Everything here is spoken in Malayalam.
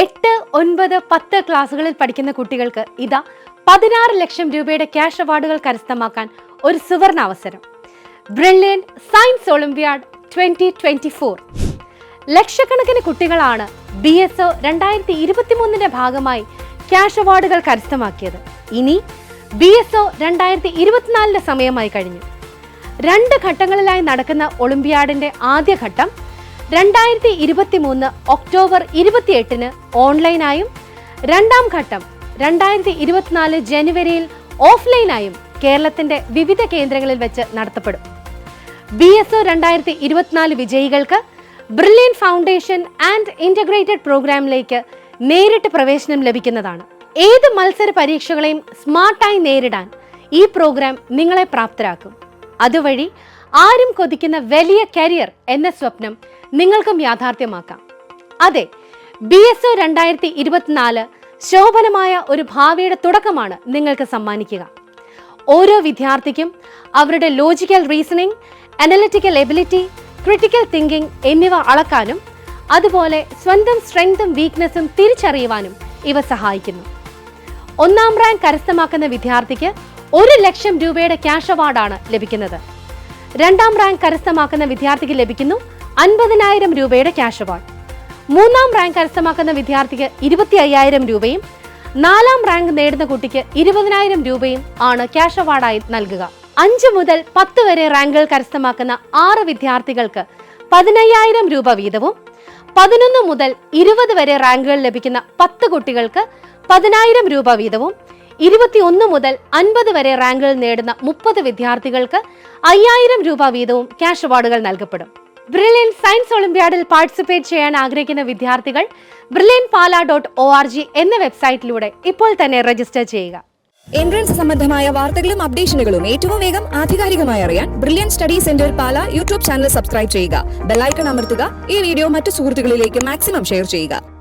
8, 9, 10 ക്ലാസ്സുകളിൽ പഠിക്കുന്ന കുട്ടികൾക്ക് ഇതാ 16 ലക്ഷം രൂപയുടെ ക്യാഷ് അവാർഡുകൾ കരസ്ഥമാക്കാൻ ഒരു സുവർണ അവസരം. Brilliant science Olympiad 2024. ലക്ഷക്കണക്കിന് കുട്ടികളാണ് BSO 2023 ഭാഗമായി ക്യാഷ് അവാർഡുകൾ കരസ്ഥമാക്കിയത്. ഇനി BSO 2024 സമയമായി കഴിഞ്ഞു. 2 ഘട്ടങ്ങളിലായി നടക്കുന്ന ഒളിമ്പ്യാഡിന്റെ ആദ്യഘട്ടം 2023 ഒക്ടോബർ 28 ഓൺലൈനായും രണ്ടാം ഘട്ടം 2024 ജനുവരിയിൽ ഓഫ്ലൈനായും കേരളത്തിന്റെ വിവിധ കേന്ദ്രങ്ങളിൽ വെച്ച് നടത്തപ്പെടും. BSO 2024 വിജയികൾക്ക് ബ്രില്യൻറ്റ് ഫൗണ്ടേഷൻ ആൻഡ് ഇന്റഗ്രേറ്റഡ് പ്രോഗ്രാമിലേക്ക് നേരിട്ട് പ്രവേശനം ലഭിക്കുന്നതാണ്. ഏത് മത്സര പരീക്ഷകളെയും സ്മാർട്ടായി നേരിടാൻ ഈ പ്രോഗ്രാം നിങ്ങളെ പ്രാപ്തരാക്കും. അതുവഴി ആരും കൊതിക്കുന്ന വലിയ കരിയർ എന്ന സ്വപ്നം നിങ്ങൾക്കും യാഥാർത്ഥ്യമാക്കാം. അതെ, BSO 2024 ശോഭനമായ ഒരു ഭാവിയുടെ തുടക്കമാണ് നിങ്ങൾക്ക് സമ്മാനിക്കുക. ഓരോ വിദ്യാർത്ഥിക്കും അവരുടെ logical reasoning, analytical ability, critical thinking എന്നിവ അളക്കാനും അതുപോലെ സ്വന്തം സ്ട്രെങ്തും വീക്ക്നെസ്സും തിരിച്ചറിയുവാനും ഇവ സഹായിക്കുന്നു. 1ാം റാങ്ക് കരസ്ഥമാക്കുന്ന വിദ്യാർത്ഥിക്ക് 1 ലക്ഷം രൂപയുടെ ക്യാഷ് അവാർഡാണ് ലഭിക്കുന്നത്. 2ാം റാങ്ക് കരസ്ഥമാക്കുന്ന വിദ്യാർത്ഥിക്ക് ലഭിക്കുന്നു 50,000 രൂപയുടെ ക്യാഷ് അവാർഡ്. 3ാം റാങ്ക് കരസ്ഥമാക്കുന്ന വിദ്യാർത്ഥിക്ക് 25,000 രൂപയും 4ാം റാങ്ക് നേടുന്ന കുട്ടിക്ക് 20,000 രൂപയും ആണ് ക്യാഷ് അവാർഡായി നൽകുക. 5 മുതൽ 10 വരെ റാങ്കുകൾ കരസ്ഥമാക്കുന്ന 6 വിദ്യാർത്ഥികൾക്ക് 15,000 രൂപ വീതവും 11 മുതൽ 20 വരെ റാങ്കുകൾ ലഭിക്കുന്ന 10 കുട്ടികൾക്ക് 10,000 രൂപ വീതവും 21 മുതൽ 50 വരെ റാങ്കുകൾ നേടുന്ന 30 വിദ്യാർത്ഥികൾക്ക് 5,000 രൂപ വീതവും ക്യാഷ് അവാർഡുകൾ നൽകപ്പെടും. ബ്രില്യൻറ്റ് സയൻസ് ഒളിമ്പ്യാഡിൽ പാർട്ടിസിപ്പേറ്റ് ചെയ്യാൻ ആഗ്രഹിക്കുന്ന വിദ്യാർത്ഥികൾ brilliantpala.org എന്ന വെബ്സൈറ്റിലൂടെ ഇപ്പോൾ തന്നെ രജിസ്റ്റർ ചെയ്യുക. എൻട്രൻസ് സംബന്ധമായ വാർത്തകളും അപ്ഡേഷനുകളും ഏറ്റവും വേഗം ആധികാരികമായി അറിയാൻ ബ്രില്യൻറ്റ് സ്റ്റഡി സെന്റർ പാല യൂട്യൂബ് ചാനൽ സബ്സ്ക്രൈബ് ചെയ്യുക. ബെല്ലൈക്കൺ അമർത്തുക. ഈ വീഡിയോ മറ്റു സുഹൃത്തുക്കളിലേക്ക് മാക്സിമം ഷെയർ ചെയ്യുക.